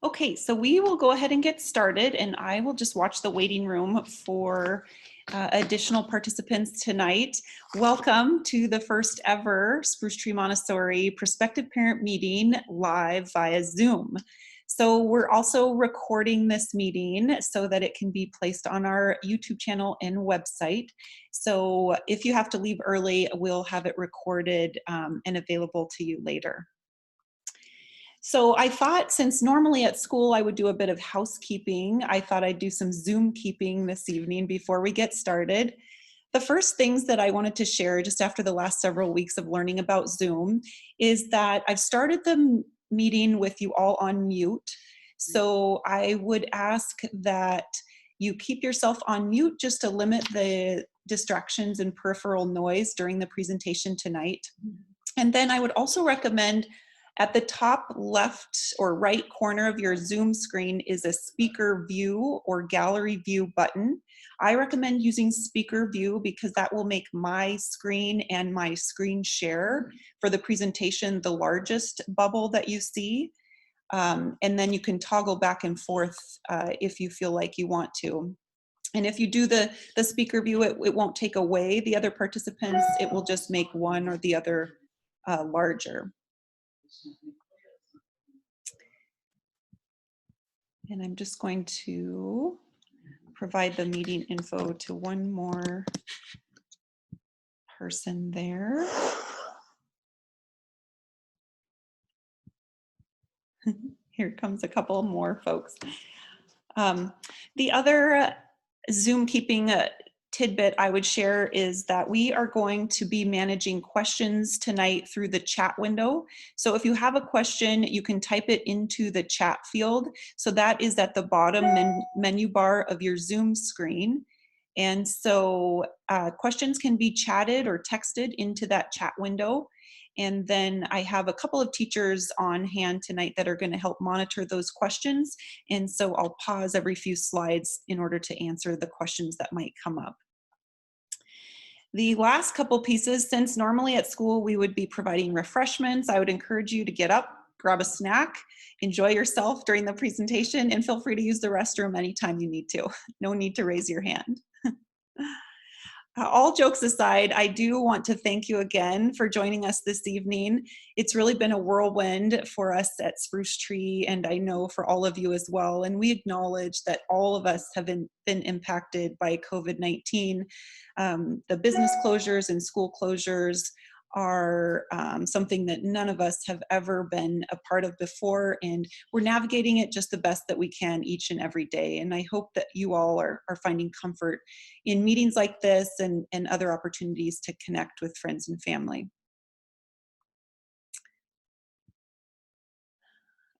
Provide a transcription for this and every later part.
Okay, so we will go ahead and get started, and I will just watch the waiting room for additional participants tonight. Welcome to the first ever Spruce Tree Montessori Prospective Parent Meeting live via Zoom. So we're also recording this meeting so that it can be placed on our YouTube channel and website. So if you have to leave early, we'll have it recorded and available to you later. So I thought, since normally at school I would do a bit of housekeeping, I thought I'd do some Zoom keeping this evening before we get started. The first things that I wanted to share just after the last several weeks of learning about Zoom is that I've started the meeting with you all on mute. So I would ask that you keep yourself on mute just to limit the distractions and peripheral noise during the presentation tonight. And then I would also recommend, at the top left or right corner of your Zoom screen is a speaker view or gallery view button. I recommend using speaker view because that will make my screen and my screen share for the presentation the largest bubble that you see. And then you can toggle back and forth if you feel like you want to. And if you do the speaker view, it won't take away the other participants. It will just make one or the other larger. And I'm just going to provide the meeting info to one more person there. Here comes a couple more folks. The other Zoom keeping tidbit I would share is that we are going to be managing questions tonight through the chat window. So if you have a question, you can type it into the chat field. So that is at the bottom menu bar of your Zoom screen. And so questions can be chatted or texted into that chat window. And then I have a couple of teachers on hand tonight that are going to help monitor those questions. And so I'll pause every few slides in order to answer the questions that might come up. The last couple pieces, since normally at school we would be providing refreshments, I would encourage you to get up, grab a snack, enjoy yourself during the presentation, and feel free to use the restroom anytime you need to. No need to raise your hand. All jokes aside, I do want to thank you again for joining us this evening. It's really been a whirlwind for us at Spruce Tree, and I know for all of you as well. And we acknowledge that all of us have been impacted by COVID-19. The business closures and school closures are something that none of us have ever been a part of before, and we're navigating it just the best that we can each and every day. And I hope that you all are finding comfort in meetings like this and other opportunities to connect with friends and family.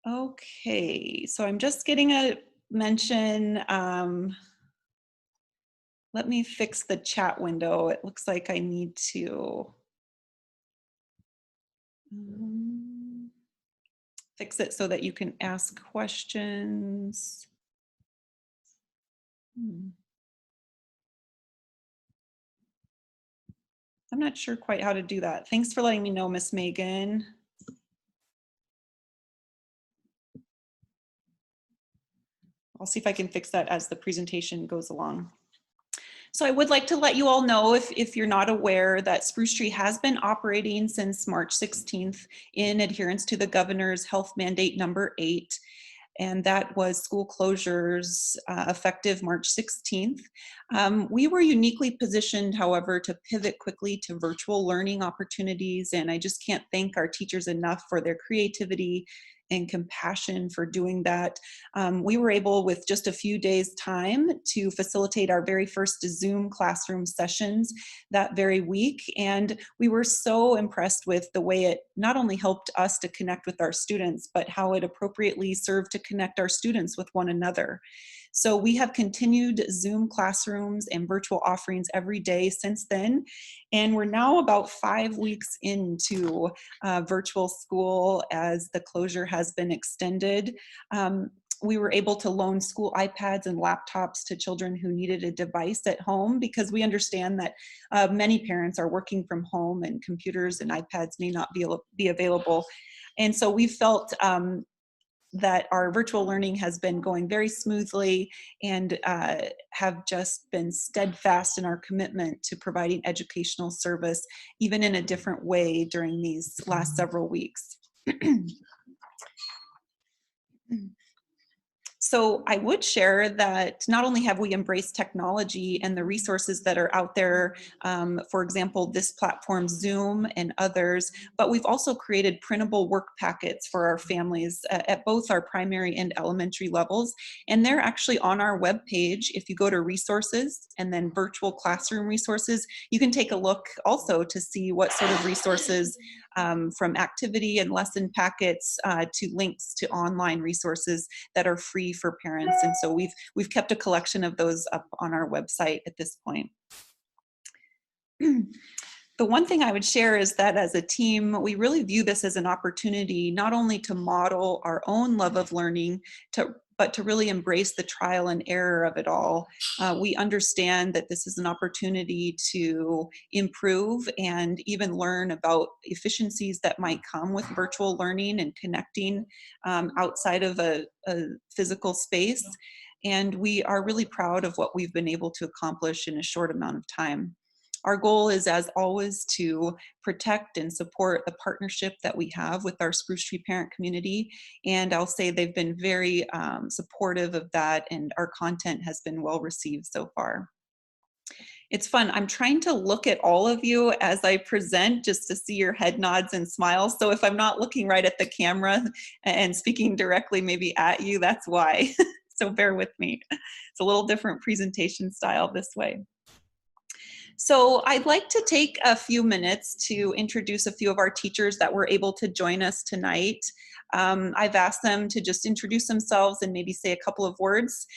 Okay, so I'm just getting a mention. Let me fix the chat window. It looks like I need to fix it so that you can ask questions. I'm not sure quite how to do that. Thanks for letting me know, Miss Megan. I'll see if I can fix that as the presentation goes along. So I would like to let you all know, if you're not aware, that Spruce Tree has been operating since March 16th in adherence to the governor's health mandate number 8. And that was school closures effective March 16th. We were uniquely positioned, however, to pivot quickly to virtual learning opportunities. And I just can't thank our teachers enough for their creativity and compassion for doing that. We were able, with just a few days' time, to facilitate our very first Zoom classroom sessions that very week. And we were so impressed with the way it not only helped us to connect with our students, but how it appropriately served to connect our students with one another. So we have continued Zoom classrooms and virtual offerings every day since then. And we're now about 5 weeks into virtual school as the closure has been extended. We were able to loan school iPads and laptops to children who needed a device at home, because we understand that many parents are working from home and computers and iPads may not be available. And so we felt that our virtual learning has been going very smoothly and have just been steadfast in our commitment to providing educational service, even in a different way during these last several weeks. So I would share that not only have we embraced technology and the resources that are out there, for example, this platform, Zoom, and others, but we've also created printable work packets for our families at both our primary and elementary levels. And they're actually on our webpage. If you go to resources and then virtual classroom resources, you can take a look also to see what sort of resources from activity and lesson packets to links to online resources that are free for parents. And so we've kept a collection of those up on our website at this point. The one thing I would share is that as a team, we really view this as an opportunity not only to model our own love of learning, but to really embrace the trial and error of it all. We understand that this is an opportunity to improve and even learn about efficiencies that might come with virtual learning and connecting outside of a physical space. And we are really proud of what we've been able to accomplish in a short amount of time. Our goal is, as always, to protect and support the partnership that we have with our Spruce Tree parent community. And I'll say they've been very supportive of that, and our content has been well received so far. It's fun. I'm trying to look at all of you as I present just to see your head nods and smiles. So if I'm not looking right at the camera and speaking directly maybe at you, that's why. So bear with me. It's a little different presentation style this way. So I'd like to take a few minutes to introduce a few of our teachers that were able to join us tonight. I've asked them to just introduce themselves and maybe say a couple of words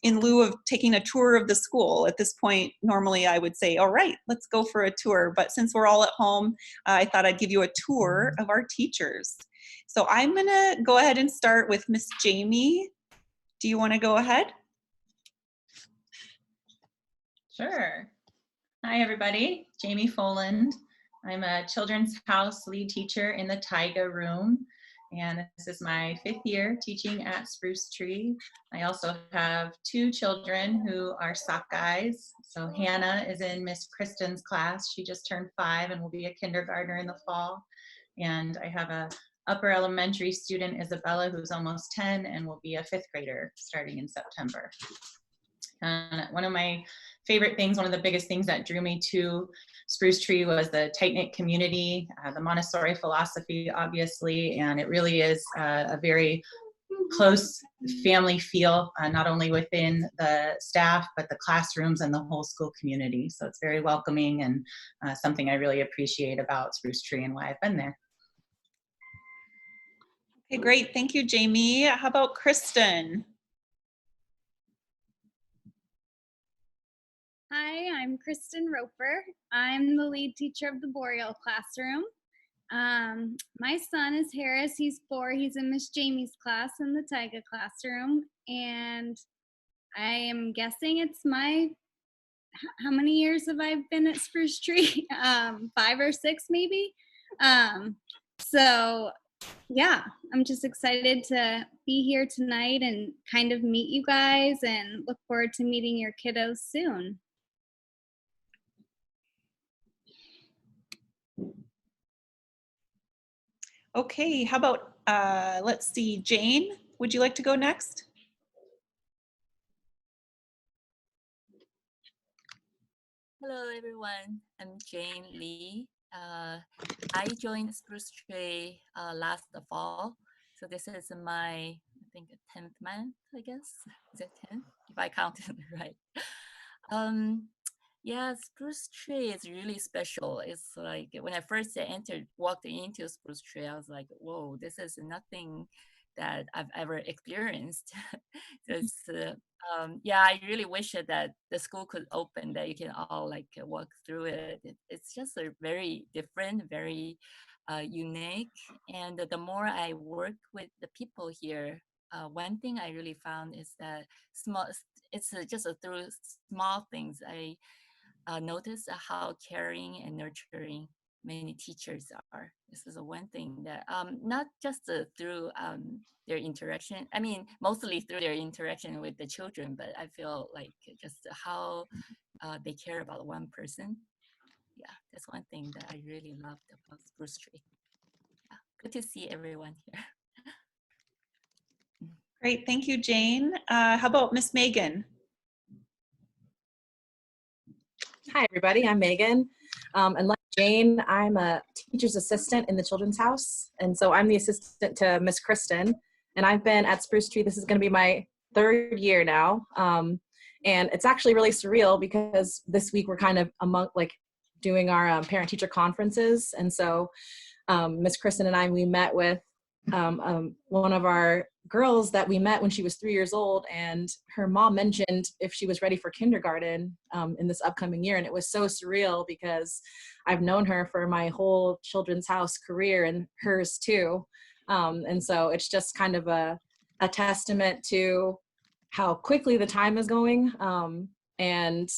in lieu of taking a tour of the school. At this point, normally I would say, all right, let's go for a tour. But since we're all at home, I thought I'd give you a tour of our teachers. So I'm gonna go ahead and start with Miss Jamie. Do you wanna go ahead? Sure. Hi, everybody. Jamie Foland. I'm a Children's House lead teacher in the Taiga room, and this is my 5th year teaching at Spruce Tree. I also have 2 children who are Sakais. So Hannah is in Miss Kristen's class. She just turned 5 and will be a kindergartner in the fall. And I have a upper elementary student, Isabella, who's almost 10 and will be a 5th grader starting in September. And one of my favorite things, one of the biggest things that drew me to Spruce Tree was the tight-knit community, the Montessori philosophy, obviously, and it really is a very close family feel, not only within the staff, but the classrooms and the whole school community. So it's very welcoming and something I really appreciate about Spruce Tree and why I've been there. Okay, great. Thank you, Jamie. How about Kristen? Hi, I'm Kristen Roper. I'm the lead teacher of the Boreal classroom. My son is Harris. He's 4. He's in Miss Jamie's class in the Taiga classroom. And I am guessing it's how many years have I been at Spruce Tree? 5 or 6 maybe. So yeah, I'm just excited to be here tonight and kind of meet you guys and look forward to meeting your kiddos soon. Okay, how about, let's see, Jane, would you like to go next? Hello, everyone. I'm Jane Lee. I joined Spruce Tree last fall. So this is my, I think, 10th month, I guess. Is it 10? If I counted right. Yeah, Spruce Tree is really special. It's like when I first walked into Spruce Tree, I was like, whoa, this is nothing that I've ever experienced. It's, yeah, I really wish that the school could open, that you can all like walk through it. It's just a very different, very unique. And the more I work with the people here, one thing I really found is that it's just through small things I notice how caring and nurturing many teachers are. This is one thing that not just through their interaction. I mean, mostly through their interaction with the children, but I feel like just how they care about one person. Yeah, that's one thing that I really loved about Spruce Tree. Yeah, good to see everyone here. Great, thank you, Jane. How about Miss Megan? Hi, everybody. I'm Megan. And like Jane, I'm a teacher's assistant in the Children's House. And so I'm the assistant to Miss Kristen. And I've been at Spruce Tree. This is going to be my 3rd year now. And it's actually really surreal because this week we're kind of doing our parent-teacher conferences. And so Miss Kristen and we met with one of our girls that we met when she was 3 years old, and her mom mentioned if she was ready for kindergarten in this upcoming year. And it was so surreal because I've known her for my whole Children's House career and hers too. And so it's just kind of a testament to how quickly the time is going and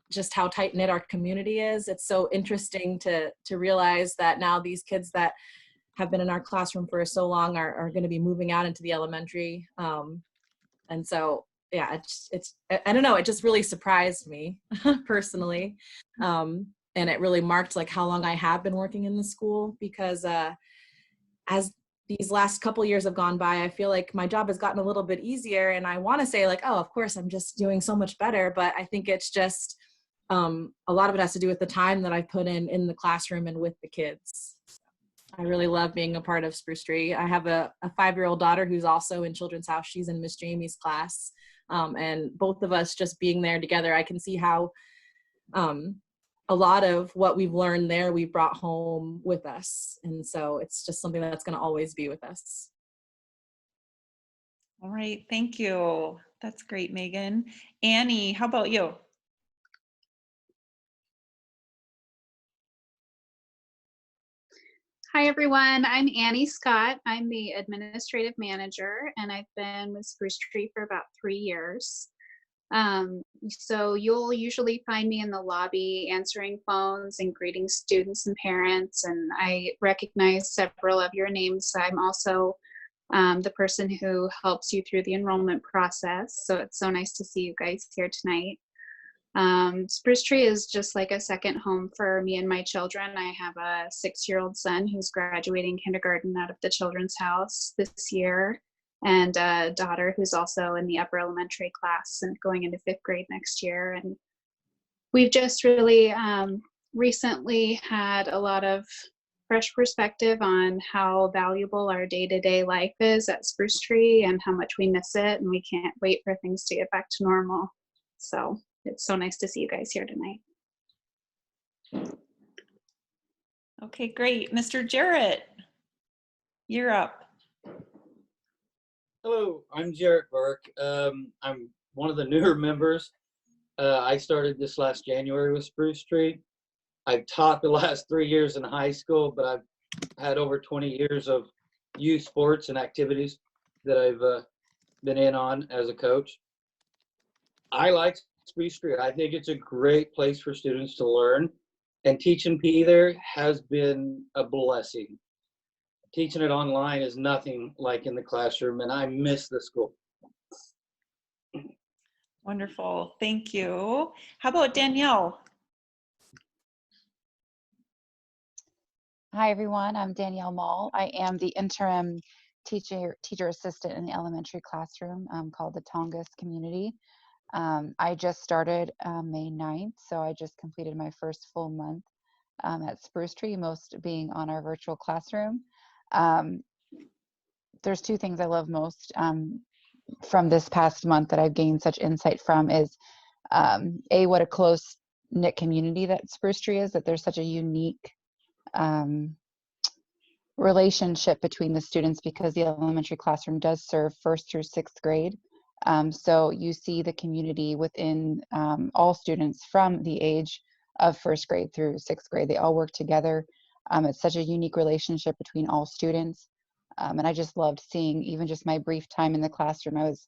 just how tight-knit our community is. It's so interesting to realize that now these kids that have been in our classroom for so long are going to be moving out into the elementary. And so, yeah, it's I don't know, it just really surprised me personally. And it really marked like how long I have been working in the school, because as these last couple years have gone by, I feel like my job has gotten a little bit easier, and I want to say like, oh, of course, I'm just doing so much better. But I think it's just a lot of it has to do with the time that I put in the classroom and with the kids. I really love being a part of Spruce Tree. I have a 5-year-old daughter who's also in Children's House. She's in Miss Jamie's class. And both of us just being there together, I can see how a lot of what we've learned there, we've brought home with us. And so it's just something that's going to always be with us. All right, thank you. That's great, Megan. Annie, how about you? Hi, everyone. I'm Annie Scott. I'm the administrative manager, and I've been with Spruce Tree for about 3 years. So you'll usually find me in the lobby answering phones and greeting students and parents, and I recognize several of your names. I'm also the person who helps you through the enrollment process. So it's so nice to see you guys here tonight. Spruce Tree is just like a second home for me and my children. I have a 6-year-old son who's graduating kindergarten out of the Children's House this year, and a daughter who's also in the upper elementary class and going into 5th grade next year. And we've just really recently had a lot of fresh perspective on how valuable our day-to-day life is at Spruce Tree and how much we miss it, and we can't wait for things to get back to normal. So it's so nice to see you guys here tonight. Okay, great. Mr. Jarrett, you're up. Hello, I'm Jarrett Burke. I'm one of the newer members. I started this last January with Spruce Tree. I've taught the last 3 years in high school, but I've had over 20 years of youth sports and activities that I've been in on as a coach. I like Spruce Tree. I think it's a great place for students to learn, and teaching PE there has been a blessing. Teaching it online is nothing like in the classroom, and I miss the school. Wonderful, thank you. How about Danielle? Hi, everyone. I'm Danielle Mall. I am the interim teacher assistant in the elementary classroom called the Tongass Community. I just started May 9th, so I just completed my first full month at Spruce Tree, most being on our virtual classroom. There's 2 things I love most from this past month that I've gained such insight from is what a close-knit community that Spruce Tree is, that there's such a unique relationship between the students because the elementary classroom does serve 1st through 6th grade. So you see the community within all students from the age of 1st grade through 6th grade. They all work together. It's such a unique relationship between all students. And I just loved seeing, even just my brief time in the classroom, I was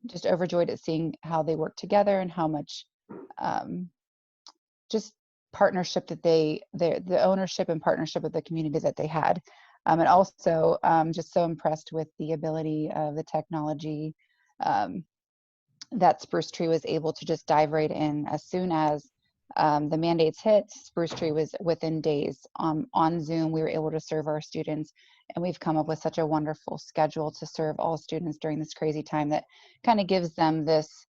just overjoyed at seeing how they work together and how much just partnership that the ownership and partnership of the community that they had. And also just so impressed with the ability of the technology that Spruce Tree was able to just dive right in. As soon as the mandates hit, Spruce Tree was within days on Zoom. We were able to serve our students, and we've come up with such a wonderful schedule to serve all students during this crazy time that kind of gives them this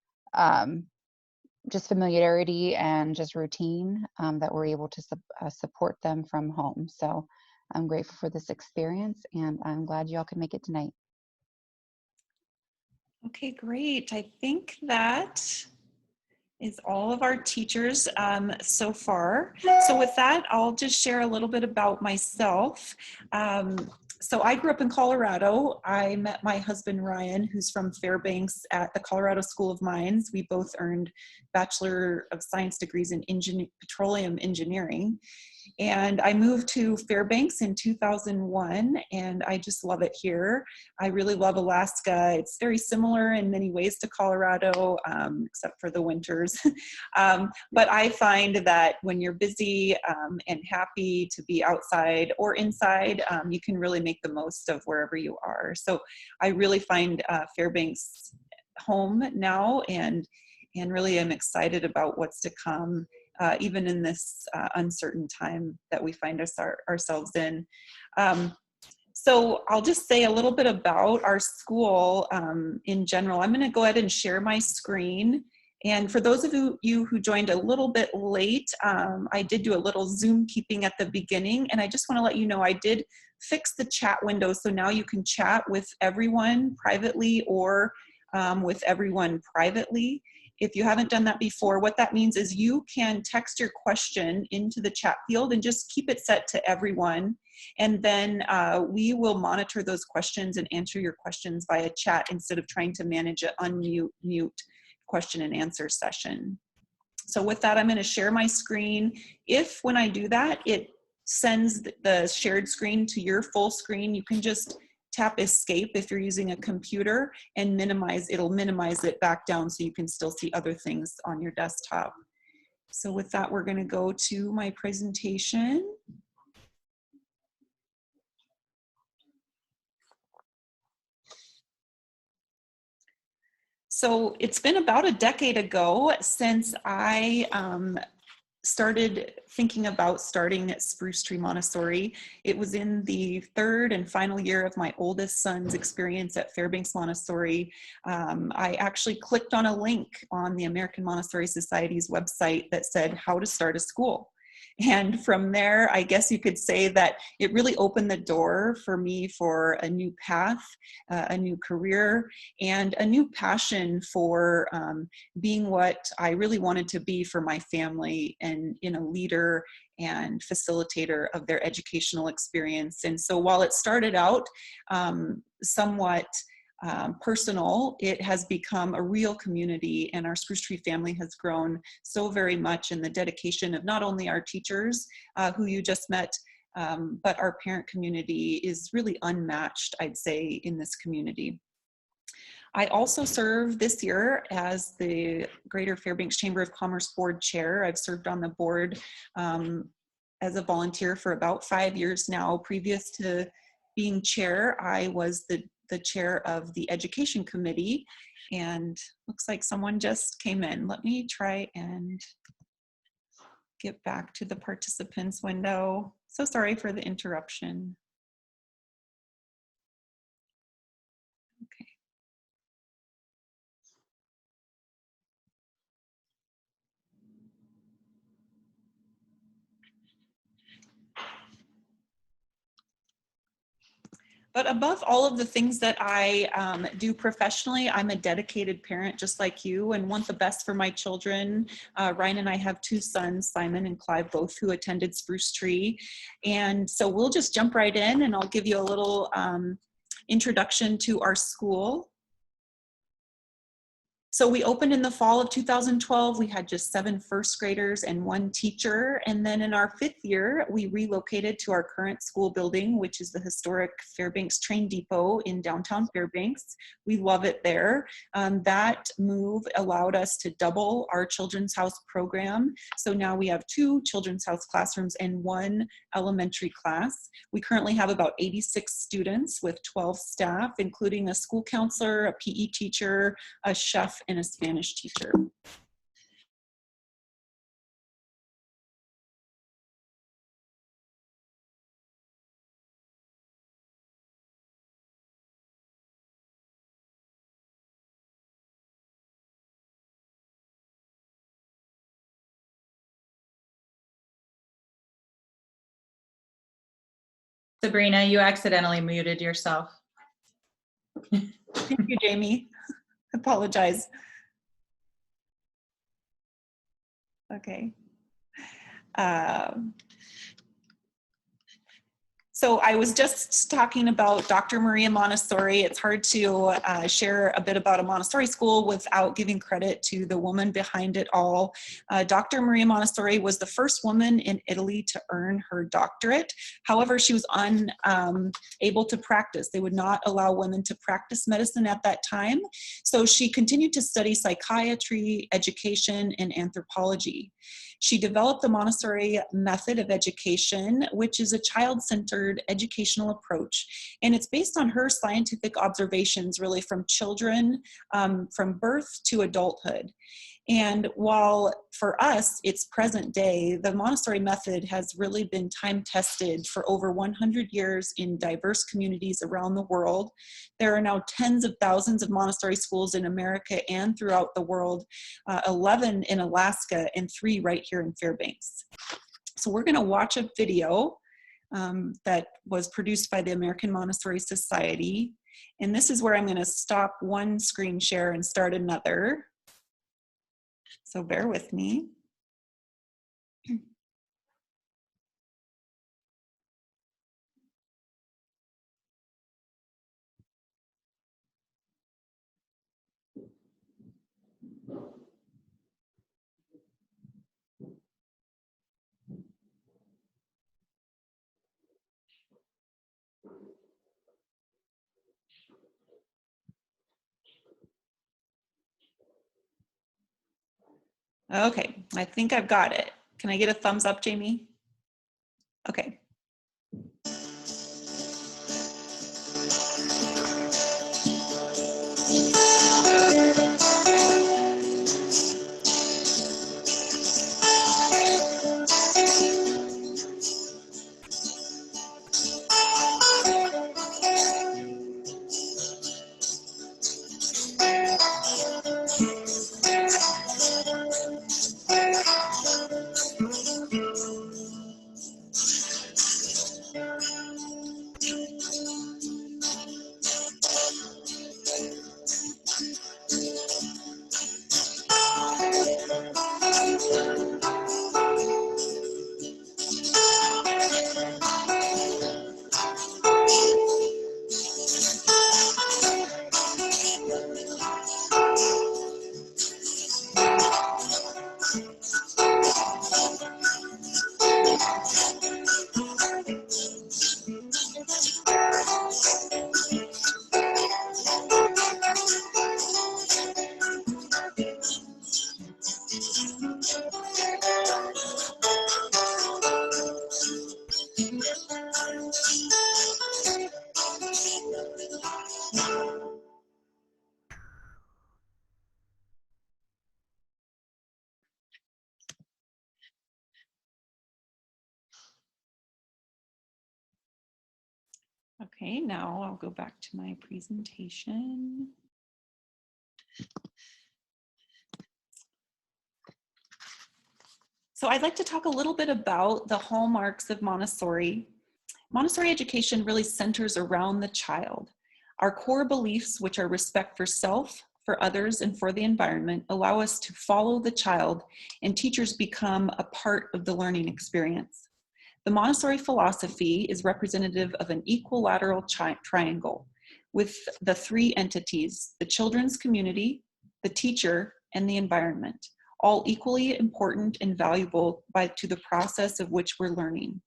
just familiarity and just routine that we're able to support them from home. So I'm grateful for this experience, and I'm glad y'all could make it tonight. Okay, great. I think that is all of our teachers so far. So with that, I'll just share a little bit about myself. So I grew up in Colorado. I met my husband, Ryan, who's from Fairbanks at the Colorado School of Mines. We both earned Bachelor of Science degrees in petroleum engineering. And I moved to Fairbanks in 2001, and I just love it here. I really love Alaska. It's very similar in many ways to Colorado, except for the winters. But I find that when you're busy and happy to be outside or inside, you can really make the most of wherever you are. So I really find Fairbanks home now, and really am excited about what's to come. Even in this uncertain time that we find ourselves in. So I'll just say a little bit about our school in general. I'm going to go ahead and share my screen. And for those of you who joined a little bit late, I did do a little Zoom keeping at the beginning. And I just want to let you know I did fix the chat window. So now you can chat with everyone privately or with everyone privately. If you haven't done that before, what that means is you can text your question into the chat field and just keep it set to everyone. And then we will monitor those questions and answer your questions via chat instead of trying to manage an unmute question and answer session. So with that, I'm going to share my screen. If when I do that, it sends the shared screen to your full screen, you can just tap escape if you're using a computer and it'll minimize it back down so you can still see other things on your desktop. So with that, we're going to go to my presentation. So it's been about a decade ago since I started thinking about starting at Spruce Tree Montessori. It was in the third and final year of my oldest son's experience at Fairbanks Montessori. I actually clicked on a link on the American Montessori Society's website that said how to start a school. And from there, I guess you could say that it really opened the door for me for a new path, a new career, and a new passion for being what I really wanted to be for my family, and in a leader and facilitator of their educational experience. And so while it started out somewhat personal, it has become a real community, and our Spruce Tree family has grown so very much in the dedication of not only our teachers who you just met, but our parent community is really unmatched, I'd say, in this community. I also serve this year as the Greater Fairbanks Chamber of Commerce Board Chair. I've served on the board as a volunteer for about 5 years now. Previous to being chair, I was the chair of the education committee, and looks like someone just came in. Let me try and get back to the participants window. So sorry for the interruption. Okay. But above all of the things that I do professionally, I'm a dedicated parent just like you, and want the best for my children. Ryan and I have 2 sons, Simon and Clive, both who attended Spruce Tree. And so we'll just jump right in, and I'll give you a little introduction to our school. So we opened in the fall of 2012. We had just 7 first graders and 1 teacher. And then in our 5th year, we relocated to our current school building, which is the historic Fairbanks Train Depot in downtown Fairbanks. We love it there. That move allowed us to double our Children's House program. So now we have 2 Children's House classrooms and 1 elementary class. We currently have about 86 students with 12 staff, including a school counselor, a PE teacher, a chef, and a Spanish teacher. Sabrina, you accidentally muted yourself. Thank you, Jamie. Apologize. Okay. So I was just talking about Dr. Maria Montessori. It's hard to share a bit about a Montessori school without giving credit to the woman behind it all. Dr. Maria Montessori was the first woman in Italy to earn her doctorate. However, she was unable to practice. They would not allow women to practice medicine at that time. So she continued to study psychiatry, education, and anthropology. She developed the Montessori method of education, which is a child-centered educational approach. And it's based on her scientific observations, really from children, from birth to adulthood. And while for us, it's present day, the Montessori method has really been time tested for over 100 years in diverse communities around the world. There are now tens of thousands of Montessori schools in America and throughout the world, 11 in Alaska and 3 right here in Fairbanks. So we're gonna watch a video that was produced by the American Montessori Society. And this is where I'm gonna stop one screen share and start another. So bear with me. Okay, I think I've got it. Can I get a thumbs up, Jamie? Okay. Okay, now I'll go back to my presentation. So I'd like to talk a little bit about the hallmarks of Montessori. Montessori education really centers around the child. Our core beliefs, which are respect for self, for others, and for the environment, allow us to follow the child, and teachers become a part of the learning experience. The Montessori philosophy is representative of an equilateral triangle with the 3 entities: the children's community, the teacher, and the environment, all equally important and valuable to the process of which we're learning.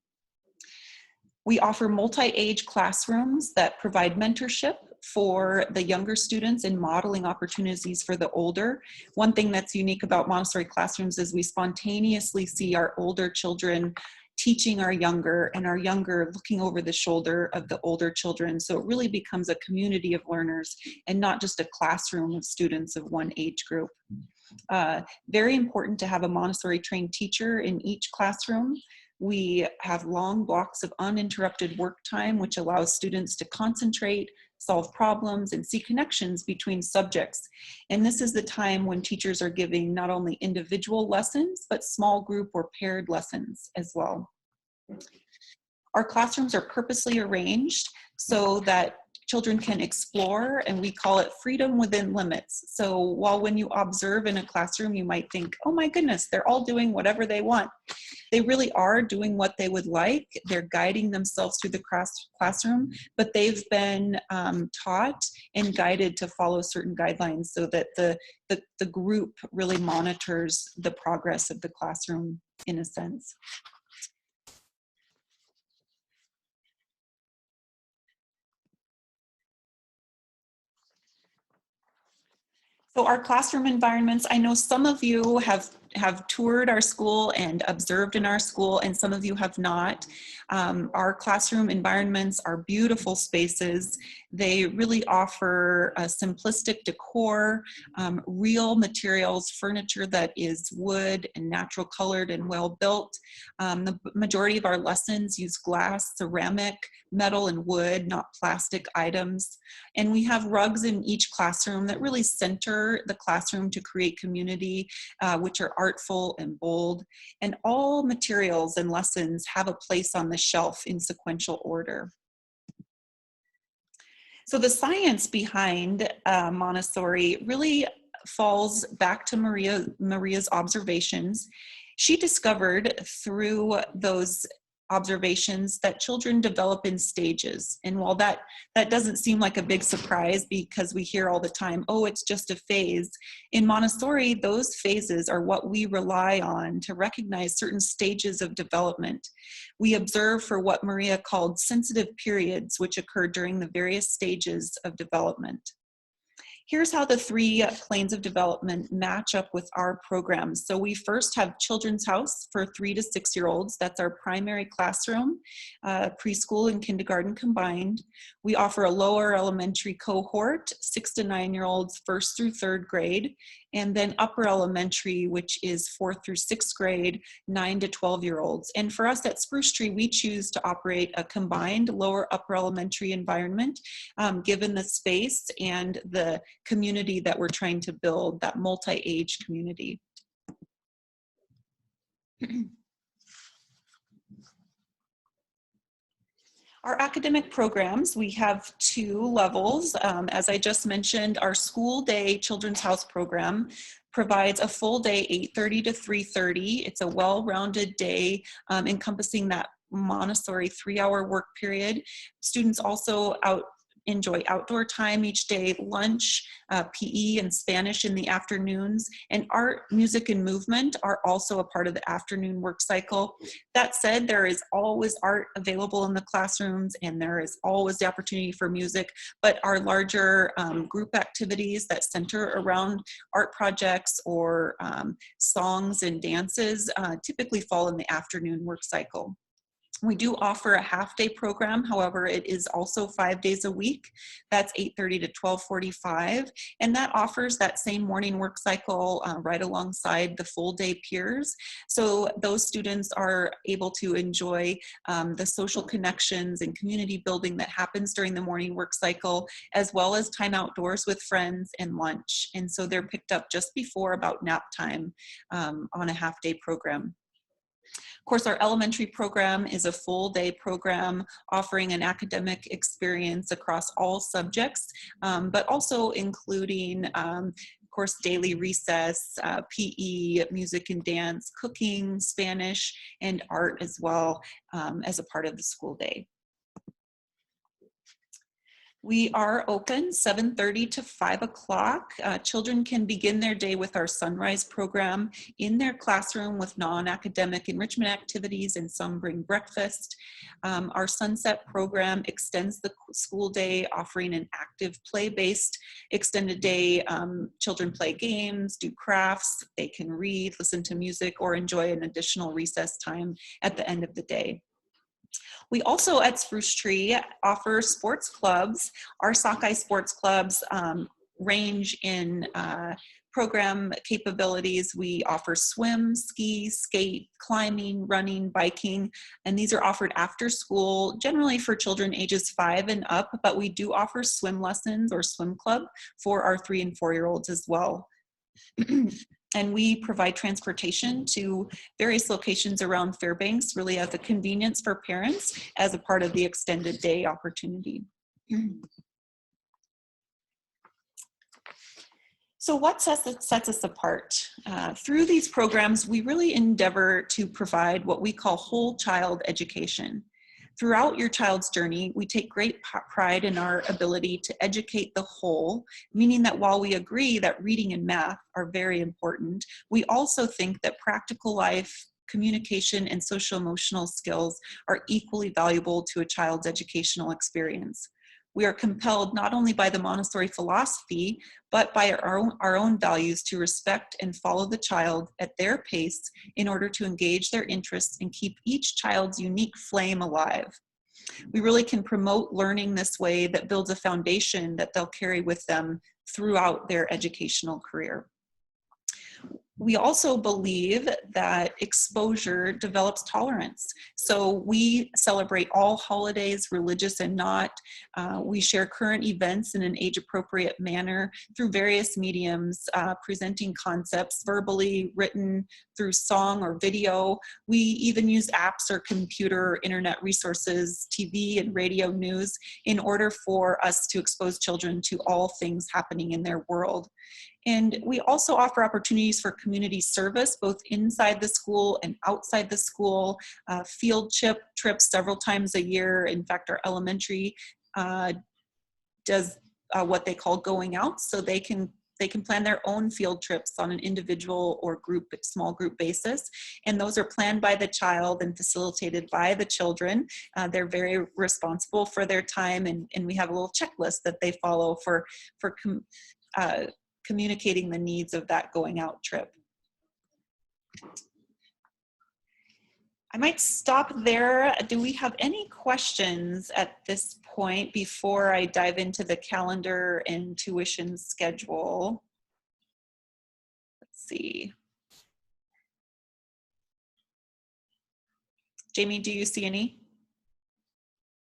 We offer multi-age classrooms that provide mentorship for the younger students and modeling opportunities for the older. One thing that's unique about Montessori classrooms is we spontaneously see our older children teaching our younger, and our younger looking over the shoulder of the older children. So it really becomes a community of learners and not just a classroom of students of one age group. Very important to have a Montessori trained teacher in each classroom. We have long blocks of uninterrupted work time, which allows students to concentrate, solve problems, and see connections between subjects. And this is the time when teachers are giving not only individual lessons, but small group or paired lessons as well. Our classrooms are purposely arranged so that children can explore, and we call it freedom within limits. So while when you observe in a classroom, you might think, oh my goodness, they're all doing whatever they want. They really are doing what they would like. They're guiding themselves through the classroom, but they've been taught and guided to follow certain guidelines so that the group really monitors the progress of the classroom in a sense. So our classroom environments, I know some of you have toured our school and observed in our school, and some of you have not. Our classroom environments are beautiful spaces. They really offer a simplistic decor, real materials, furniture that is wood and natural colored and well built. The majority of our lessons use glass, ceramic, metal, and wood, not plastic items. And we have rugs in each classroom that really center the classroom to create community, which are artful and bold. And all materials and lessons have a place on the shelf in sequential order. So the science behind Montessori really falls back to Maria's observations. She discovered through those observations that children develop in stages. And while that doesn't seem like a big surprise because we hear all the time, oh, it's just a phase, in Montessori, those phases are what we rely on to recognize certain stages of development. We observe for what Maria called sensitive periods, which occur during the various stages of development. Here's how the 3 planes of development match up with our programs. So we first have Children's House for 3 to 6-year-olds. That's our primary classroom, preschool and kindergarten combined. We offer a lower elementary cohort, 6 to 9-year-olds, 1st through 3rd grade, and then upper elementary, which is 4th through 6th grade, 9 to 12-year-olds. And for us at Spruce Tree, we choose to operate a combined lower upper elementary environment, given the space and the community that we're trying to build, that multi-age community. Our academic programs, we have 2 levels. As I just mentioned, our school day Children's House program provides a full day, 8:30 to 3:30. It's a well-rounded day encompassing that Montessori 3-hour work period. Students also enjoy outdoor time each day, lunch, PE and Spanish in the afternoons, and art, music, and movement are also a part of the afternoon work cycle. That said, there is always art available in the classrooms, and there is always the opportunity for music, but our larger group activities that center around art projects or songs and dances typically fall in the afternoon work cycle. We do offer a half-day program, however, it is also 5 days a week. That's 8:30 to 12:45, and that offers that same morning work cycle right alongside the full-day peers. So those students are able to enjoy the social connections and community building that happens during the morning work cycle, as well as time outdoors with friends and lunch. And so they're picked up just before about nap time on a half-day program. Of course, our elementary program is a full day program offering an academic experience across all subjects, but also including, of course, daily recess, PE, music and dance, cooking, Spanish, and art as well as a part of the school day. We are open 7:30 to 5 o'clock. Children can begin their day with our Sunrise program in their classroom with non-academic enrichment activities, and some bring breakfast. Our Sunset program extends the school day, offering an active play-based extended day. Children play games, do crafts, they can read, listen to music, or enjoy an additional recess time at the end of the day. We also at Spruce Tree offer sports clubs. Our sockeye sports clubs range in program capabilities. We offer swim, ski, skate, climbing, running, biking, and these are offered after school, generally for children ages 5 and up, but we do offer swim lessons or swim club for our 3 and 4-year-olds as well. And we provide transportation to various locations around Fairbanks, really as a convenience for parents as a part of the extended day opportunity. So what sets us apart? Through these programs, we really endeavor to provide what we call whole child education. Throughout your child's journey, we take great pride in our ability to educate the whole, meaning that while we agree that reading and math are very important, we also think that practical life, communication, and social-emotional skills are equally valuable to a child's educational experience. We are compelled not only by the Montessori philosophy, but by our own values to respect and follow the child at their pace in order to engage their interests and keep each child's unique flame alive. We really can promote learning this way that builds a foundation that they'll carry with them throughout their educational career. We also believe that exposure develops tolerance. So we celebrate all holidays, religious and not. We share current events in an age-appropriate manner through various mediums, presenting concepts verbally, written, through song or video. We even use apps or computer or internet resources, TV and radio news, in order for us to expose children to all things happening in their world. And we also offer opportunities for community service, both inside the school and outside the school, field trips several times a year. In fact, our elementary does what they call going out, so they can plan their own field trips on an individual or small group basis. And those are planned by the child and facilitated by the children. They're very responsible for their time, and we have a little checklist that they follow for communicating the needs of that going out trip. I might stop there. Do we have any questions at this point before I dive into the calendar and tuition schedule? Let's see. Jamie, do you see any?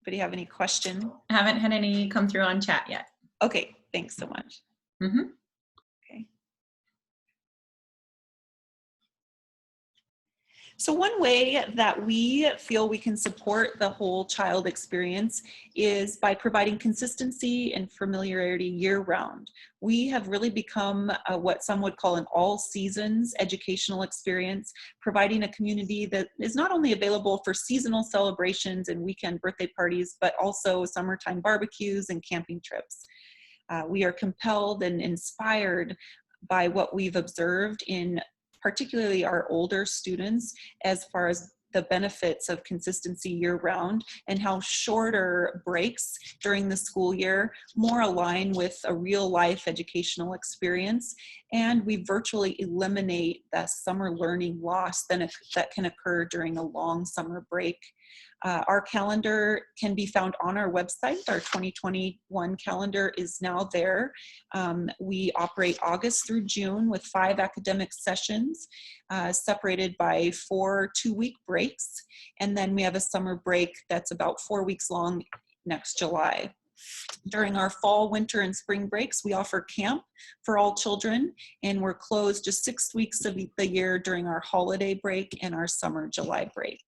Anybody have any question? I haven't had any come through on chat yet. Okay, thanks so much. Mm-hmm. So one way that we feel we can support the whole child experience is by providing consistency and familiarity year-round. We have really become what some would call an all-seasons educational experience, providing a community that is not only available for seasonal celebrations and weekend birthday parties, but also summertime barbecues and camping trips. We are compelled and inspired by what we've observed in particularly our older students, as far as the benefits of consistency year-round, and how shorter breaks during the school year more align with a real-life educational experience, and we virtually eliminate the summer learning loss that can occur during a long summer break. Our calendar can be found on our website. Our 2021 calendar is now there. We operate August through June with 5 academic sessions separated by 4 two-week breaks. And then we have a summer break that's about 4 weeks long next July. During our fall, winter, and spring breaks, we offer camp for all children, and we're closed just 6 weeks of the year during our holiday break and our summer July break.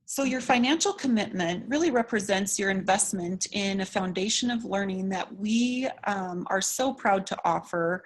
So your financial commitment really represents your investment in a foundation of learning that we are so proud to offer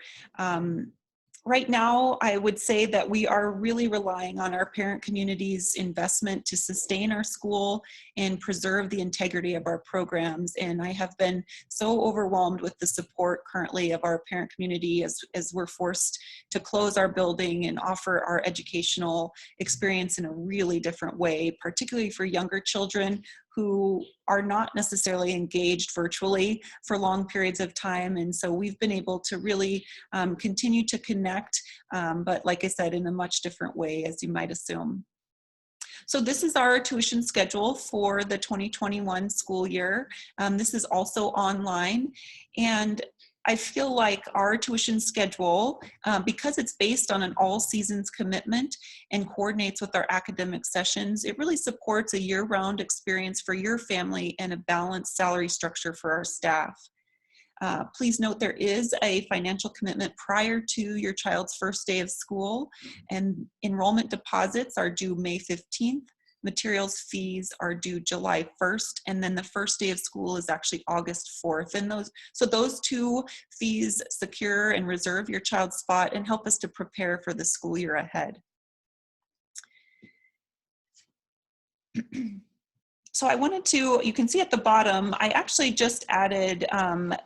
Right now, I would say that we are really relying on our parent community's investment to sustain our school and preserve the integrity of our programs. And I have been so overwhelmed with the support currently of our parent community as we're forced to close our building and offer our educational experience in a really different way, particularly for younger children who are not necessarily engaged virtually for long periods of time. And so we've been able to really continue to connect, but like I said, in a much different way, as you might assume. So this is our tuition schedule for the 2021 school year. This is also online, and I feel like our tuition schedule, because it's based on an all seasons commitment and coordinates with our academic sessions, it really supports a year-round experience for your family and a balanced salary structure for our staff. Please note there is a financial commitment prior to your child's first day of school, and enrollment deposits are due May 15th. Materials fees are due July 1st, and then the first day of school is actually August 4th. And those two fees secure and reserve your child's spot and help us to prepare for the school year ahead. So I wanted to, you can see at the bottom, I actually just added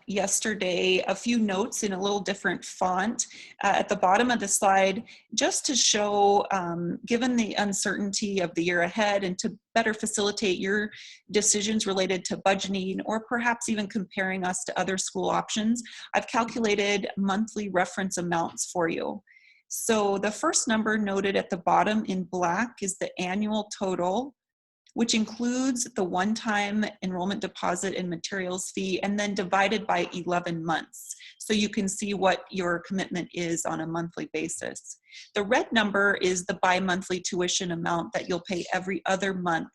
yesterday a few notes in a little different font at the bottom of the slide, just to show, given the uncertainty of the year ahead and to better facilitate your decisions related to budgeting or perhaps even comparing us to other school options, I've calculated monthly reference amounts for you. So the first number noted at the bottom in black is the annual total, which includes the one-time enrollment deposit and materials fee, and then divided by 11 months. So you can see what your commitment is on a monthly basis. The red number is the bi-monthly tuition amount that you'll pay every other month,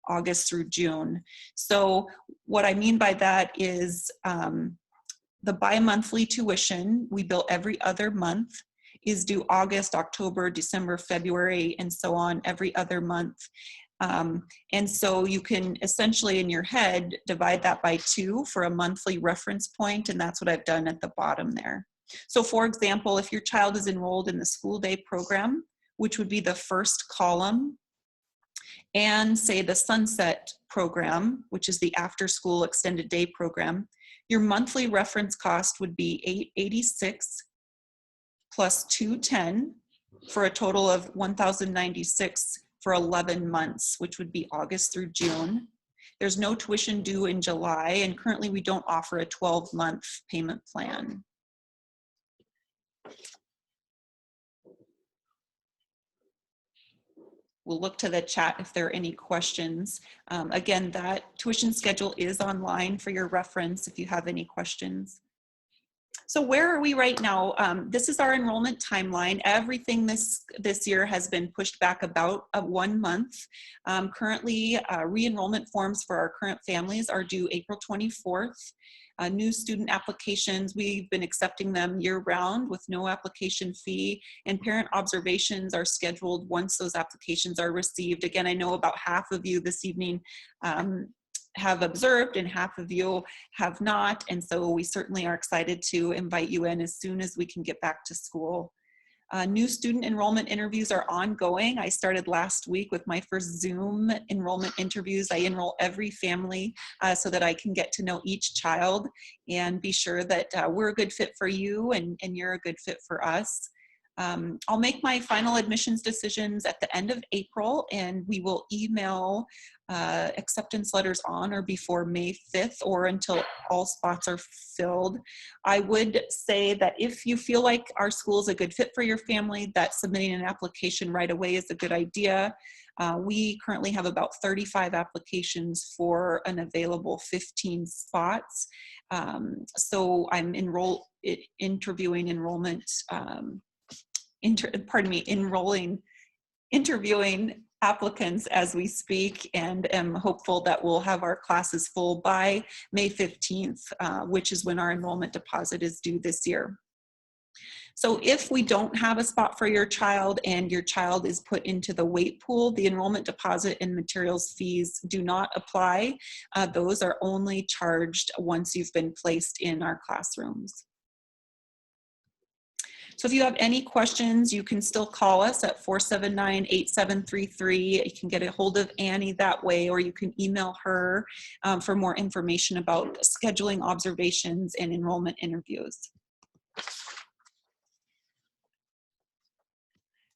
August through June. So what I mean by that is the bi-monthly tuition we bill every other month is due August, October, December, February, and so on every other month. And so you can essentially in your head divide that by 2 for a monthly reference point, and that's what I've done at the bottom there. So for example, if your child is enrolled in the school day program, which would be the first column, and say the sunset program, which is the after school extended day program, your monthly reference cost would be $886 plus $210 for a total of $1,096 for 11 months, which would be August through June. There's no tuition due in July, and currently we don't offer a 12-month payment plan. We'll look to the chat if there are any questions. Again, that tuition schedule is online for your reference if you have any questions. So where are we right now? This is our enrollment timeline. Everything this year has been pushed back about 1 month. Currently, re-enrollment forms for our current families are due April 24th. New student applications, we've been accepting them year-round with no application fee, and parent observations are scheduled once those applications are received. Again, I know about half of you this evening have observed and half of you have not, and so we certainly are excited to invite you in as soon as we can get back to school. New student enrollment interviews are ongoing. I started last week with my first Zoom enrollment interviews. I enroll every family so that I can get to know each child and be sure that we're a good fit for you and you're a good fit for us. I'll make my final admissions decisions at the end of April, and we will email acceptance letters on or before May 5th or until all spots are filled. I would say that if you feel like our school is a good fit for your family, that submitting an application right away is a good idea. We currently have about 35 applications for an available 15 spots. So I'm interviewing applicants as we speak, and am hopeful that we'll have our classes full by May 15th, which is when our enrollment deposit is due this year. So if we don't have a spot for your child and your child is put into the wait pool, the enrollment deposit and materials fees do not apply. Those are only charged once you've been placed in our classrooms. So if you have any questions, you can still call us at 479-8733. You can get a hold of Annie that way, or you can email her for more information about scheduling observations and enrollment interviews.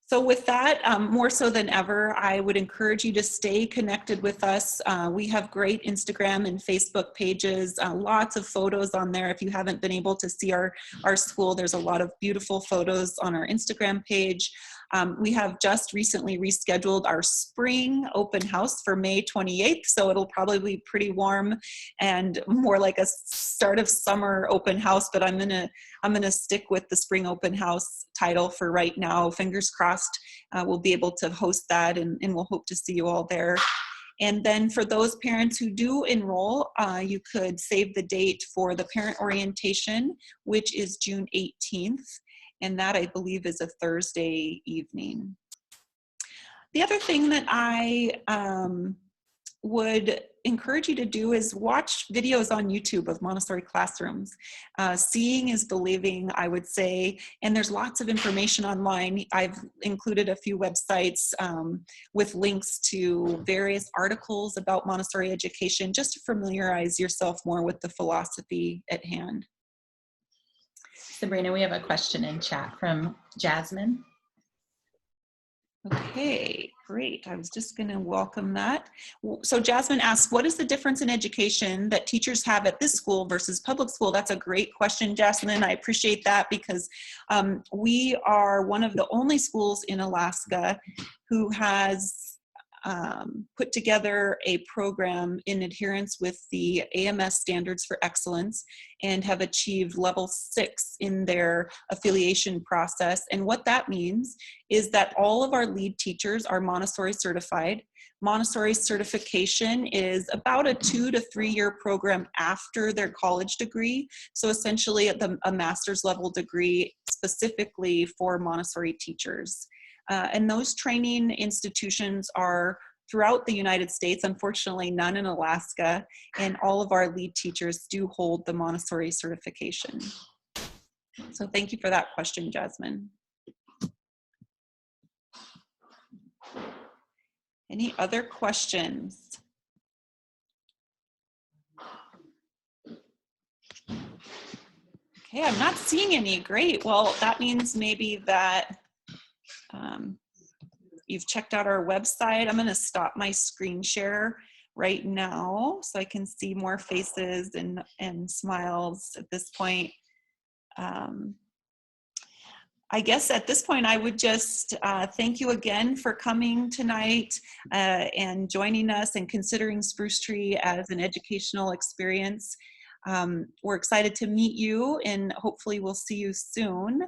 So with that, more so than ever, I would encourage you to stay connected with us. We have great Instagram and Facebook pages, lots of photos on there. If you haven't been able to see our school, there's a lot of beautiful photos on our Instagram page. We have just recently rescheduled our spring open house for May 28th, so it'll probably be pretty warm and more like a start of summer open house, but I'm gonna stick with the spring open house title for right now. Fingers crossed we'll be able to host that, and we'll hope to see you all there. And then for those parents who do enroll, you could save the date for the parent orientation, which is June 18th. And that, I believe, is a Thursday evening. The other thing that I would encourage you to do is watch videos on YouTube of Montessori classrooms. Seeing is believing, I would say, and there's lots of information online. I've included a few websites with links to various articles about Montessori education, just to familiarize yourself more with the philosophy at hand. Sabrina, we have a question in chat from Jasmine. Okay, great. I was just going to welcome that. So Jasmine asks, what is the difference in education that teachers have at this school versus public school? That's a great question, Jasmine. I appreciate that, because we are one of the only schools in Alaska who has put together a program in adherence with the AMS Standards for Excellence and have achieved level 6 in their affiliation process. And what that means is that all of our lead teachers are Montessori certified. Montessori certification is about a 2 to 3 year program after their college degree. So essentially a master's level degree specifically for Montessori teachers. And those training institutions are throughout the United States, unfortunately none in Alaska, and all of our lead teachers do hold the Montessori certification. So thank you for that question, Jasmine. Any other questions? Okay, I'm not seeing any. Great. Well, that means maybe that you've checked out our website. I'm going to stop my screen share right now so I can see more faces and smiles at this point. I guess at this point I would just thank you again for coming tonight and joining us and considering Spruce Tree as an educational experience. We're excited to meet you, and hopefully we'll see you soon.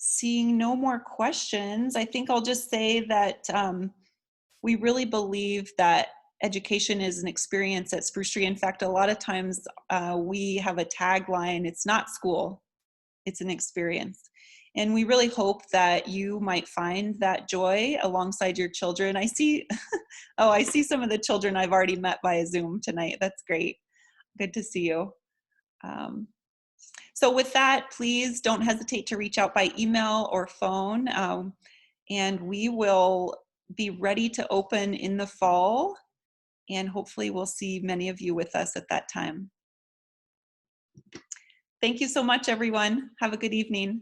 Seeing no more questions, I think I'll just say that we really believe that education is an experience at Spruce Tree. In fact, a lot of times we have a tagline, it's not school, it's an experience. And we really hope that you might find that joy alongside your children. I see, oh, I see some of the children I've already met via Zoom tonight. That's great. Good to see you. So with that, please don't hesitate to reach out by email or phone, and we will be ready to open in the fall, and hopefully we'll see many of you with us at that time. Thank you so much, everyone. Have a good evening.